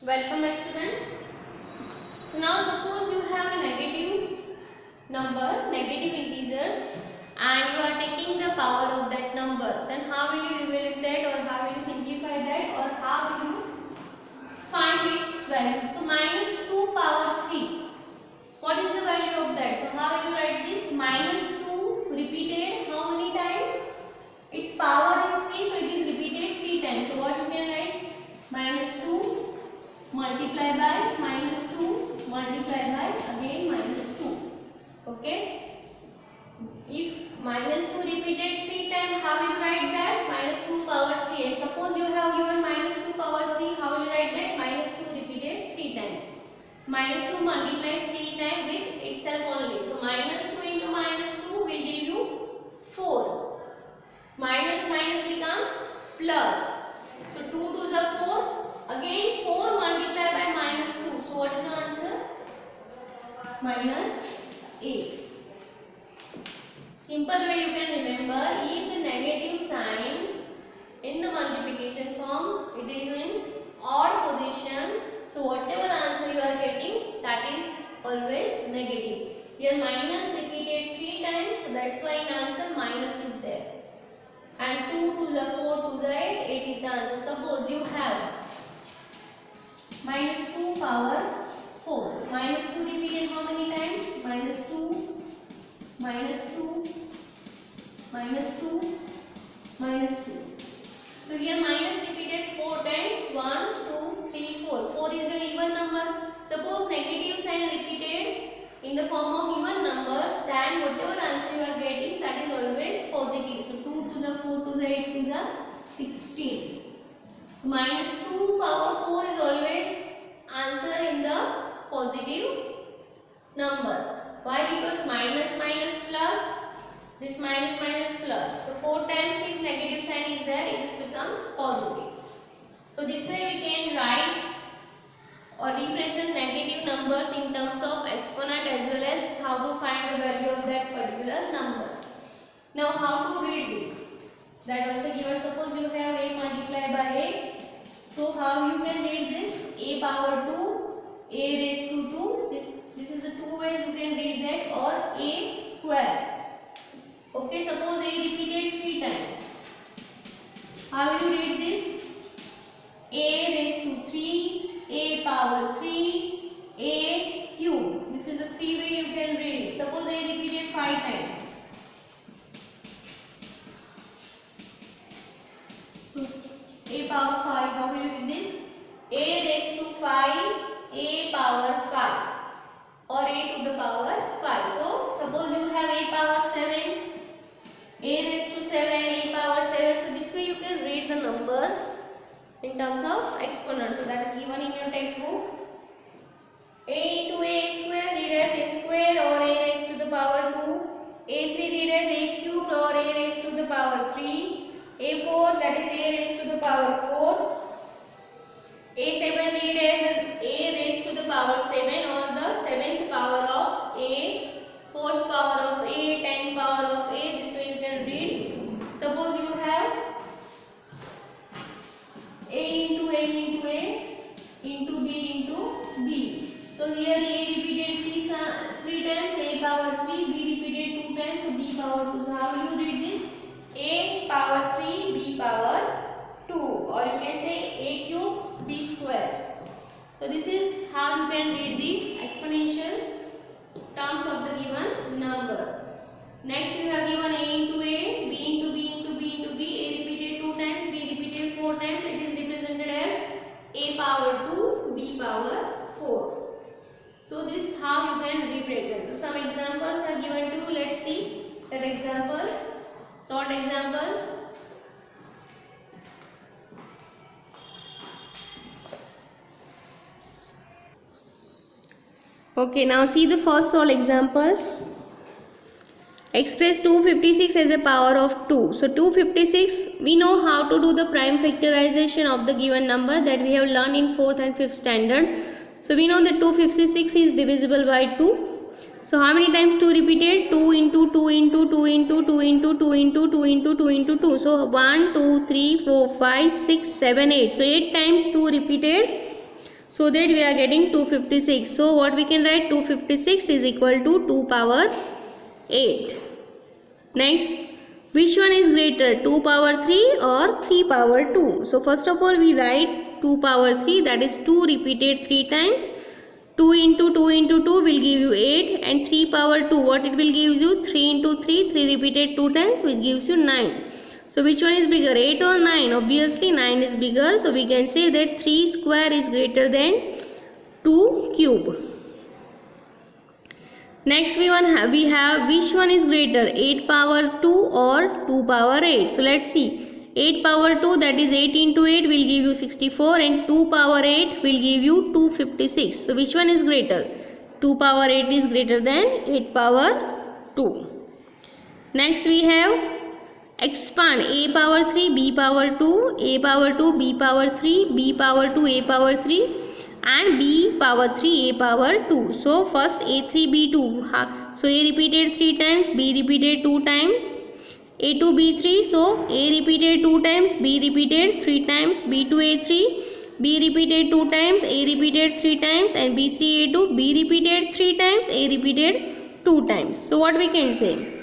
Welcome my students. So now suppose you have a negative number, negative integers, and you are taking the power of that number. Then how will you evaluate that, or how will you simplify that, or how will you find its value? So minus 2 power 3. What is the value of that? So how will you write this? Minus 2 repeated how many times? Its power is 3, so it is repeated 3 times. So what you can write? Minus 2 multiply by minus 2 multiply by again minus 2. Okay. If minus 2 repeated 3 times, how will you write that? Minus 2 power 3. And suppose you have given minus 2 power 3, how will you write that? Minus 2 repeated 3 times. Minus 2 multiply 3 times with itself only. So minus 2 into minus 2 will give you 4. Minus minus becomes plus. So 2 2s are 4. Again 4 multiplied by minus 2. So what is the answer? Minus 8. Simple way you can remember, if the negative sign in the multiplication form, it is in odd position. So whatever answer you are getting, that is always negative. Here minus repeated 3 times, so that's why in answer minus is there. And 2 to the 4 to the 8 is the answer. Suppose you have minus 2 power 4. So minus 2 repeated how many times? Minus 2, minus 2, minus 2, minus 2. So here minus repeated 4 times. 1, 2, 3, 4. 4 is an even number. Suppose negative sign repeated in the form of even numbers, then whatever answer you are getting, that is always positive. So 2 to the 4 to the 8 to the 16. So minus 2 power 4 is always answer in the positive number. Why? Because minus minus plus, this minus minus plus. So 4 times if negative sign is there, it becomes positive. So this way we can write or represent negative numbers in terms of exponent as well as how to find the value of that particular number. Now how to read this? That also given. Suppose you have a multiplied by a. So how you can read this? A power 2, a raised to 2. This is the two ways you can read that, or a square. Okay, suppose a repeated 3 times. How will you read this? A raised to 3, a power 3, a cube. This is the 3 way you can read it. Suppose a repeated 5 times. So a power 5, how will you read this? A raised to 5, a power 5, or a to the power 5. So suppose you have a power 7, a raised to 7, a power 7. So this way you can read the numbers in terms of exponents. So that is given in your textbook. A into a square read as a square, or a raised to the power 2. A3 read as a cubed, or a raised to the power 3. A4, that is a raised to the power 4. A7 read as a raised to the power 7, or the 7th power of a, 4th power of a, 10th power of a. This way you can read. Suppose you have a into a into b into b. So here a repeated 3 times, a power 3, b repeated 2 times, so b power 2. So how will you read this? A power 3, b power 2, or you can say a cube, b square. So this is how you can read the exponential terms of the given number. Next you have given a into a, b into b into b into b, a repeated 2 times, b repeated 4 times. It is represented as a power 2, b power 4. So this is how you can represent. So some examples are given to you. Let's see that examples. Solved examples. Okay, now see the first solved examples. Express 256 as a power of 2. So 256, we know how to do the prime factorization of the given number, that we have learned in 4th and 5th standard. So we know that 256 is divisible by 2. So how many times 2 repeated? 2 into 2 into 2 into 2 into 2 into 2 into 2 into 2. So 1, 2, 3, 4, 5, 6, 7, 8. So 8 times 2 repeated. So that we are getting 256. So what we can write, 256 is equal to 2 power 8. Next, which one is greater, 2 power 3 or 3 power 2? So first of all we write 2 power 3, that is 2 repeated 3 times. 2 into 2 into 2 will give you 8, and 3 power 2, what it will give you, 3 into 3, 3 repeated 2 times, which gives you 9. So which one is bigger, 8 or 9? Obviously 9 is bigger, so we can say that 3 square is greater than 2 cube. Next we have which one is greater, 8 power 2 or 2 power 8? So let's see. 8 power 2, that is 8 into 8 will give you 64, and 2 power 8 will give you 256. So which one is greater? 2 power 8 is greater than 8 power 2. Next we have expand, a power 3, b power 2, a power 2, b power 3, b power 2, a power 3, and b power 3, a power 2. So first a3, b2. So a repeated 3 times, b repeated 2 times. A2 B3, so A repeated 2 times, B repeated 3 times, B2 A3, B repeated 2 times, A repeated 3 times, and B3 A2, B repeated 3 times, A repeated 2 times. So what we can say?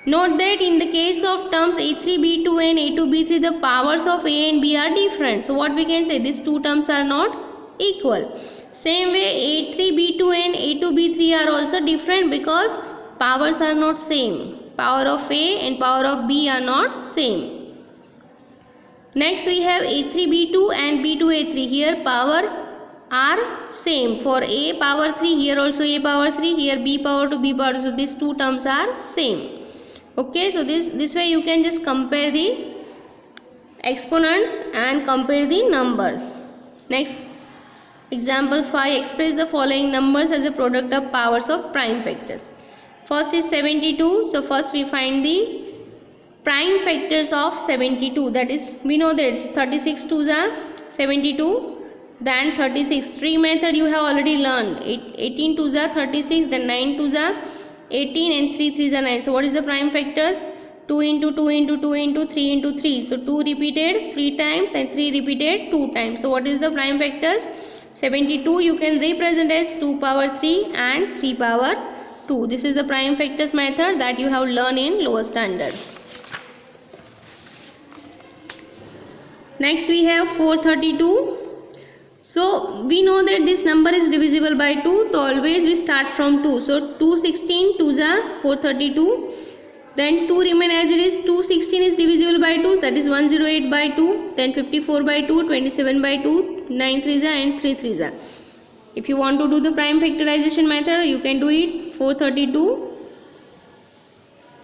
Note that in the case of terms A3 B2 and A2 B3, the powers of A and B are different. So what we can say? These two terms are not equal. Same way A3 B2 and A2 B3 are also different because powers are not same. Power of A and power of B are not same. Next we have A3 B2 and B2 A3. Here power are same. For A power 3, here also A power 3, here B power 2, B power 2. So these two terms are same. Okay, so this way you can just compare the exponents and compare the numbers. Next, example 5. Express the following numbers as a product of powers of prime factors. First is 72. So first we find the prime factors of 72. That is, we know that 36 twos are 72. Then 36. Tree method you have already learned. 18 twos are 36. Then 9 twos are 18, and 3 threes are 9. So what is the prime factors? 2 into 2 into 2 into 3 into 3. So 2 repeated 3 times and 3 repeated 2 times. So what is the prime factors? 72 you can represent as 2 power 3 and 3 power 2. This is the prime factors method that you have learned in lower standard. Next we have 432. So we know that this number is divisible by 2. So always we start from 2. So 216 2s are 432. Then 2 remain as it is. 216 is divisible by 2. That is 108 by 2. Then 54 by 2. 27 by 2. 9 3s are and 3 3s are. If you want to do the prime factorization method, you can do it. 432.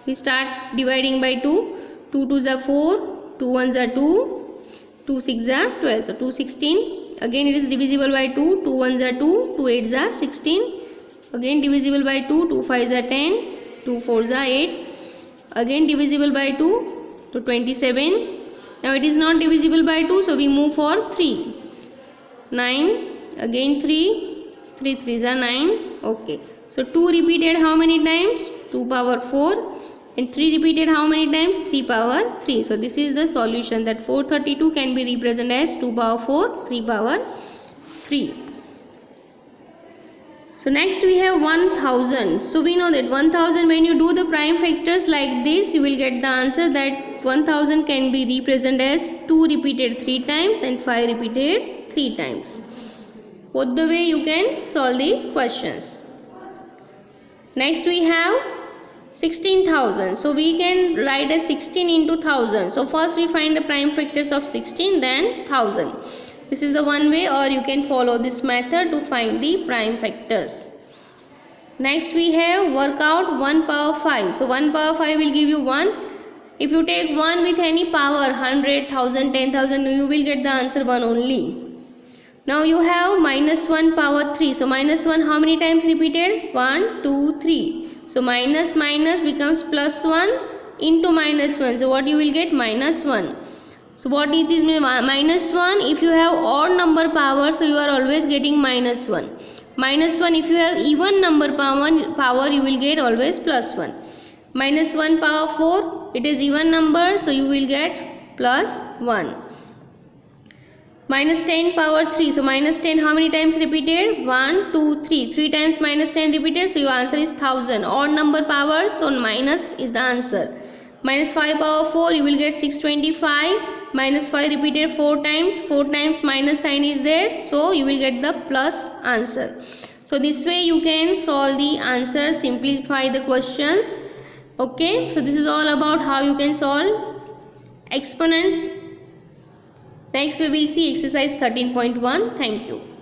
We start dividing by 2. 2 2s are 4. 2 1s are 2. 2 6s are 12. So 216. Again it is divisible by 2. 2 1s are 2. 2 8s are 16. Again divisible by 2. 2 5s are 10. 2 4s are 8. Again divisible by 2. to 27. Now it is not divisible by 2. So we move for 3. 9. Again 3. 3 3s are 9. Okay. So 2 repeated how many times? 2 power 4. And 3 repeated how many times? 3 power 3. So this is the solution, that 432 can be represented as 2 power 4, 3 power 3. So next we have 1000. So we know that 1000, when you do the prime factors like this, you will get the answer that 1000 can be represented as 2 repeated 3 times and 5 repeated 3 times. Both the way you can solve the questions. Next we have 16,000. So we can write as 16 into 1000. So first we find the prime factors of 16, then 1000. This is the one way, or you can follow this method to find the prime factors. Next we have work out 1 power 5. So 1 power 5 will give you 1. If you take 1 with any power, 100, 1000, 10,000, you will get the answer 1 only. Now you have minus 1 power 3. So minus 1 how many times repeated? 1, 2, 3. So minus minus becomes plus 1 into minus 1. So what you will get? Minus 1. So what it is minus 1? If you have odd number power, so you are always getting minus 1. Minus 1 if you have even number power, you will get always plus 1. Minus 1 power 4, it is even number, so you will get plus 1. minus 10 power 3. So minus 10 how many times repeated? 1, 2, 3. 3 times minus 10 repeated. So your answer is 1000. Odd number powers, so minus is the answer. Minus 5 power 4, you will get 625. Minus 5 repeated 4 times. 4 times minus sign is there. So you will get the plus answer. So this way you can solve the answer, simplify the questions. Okay, so this is all about how you can solve exponents. Next we will see exercise 13.1. Thank you.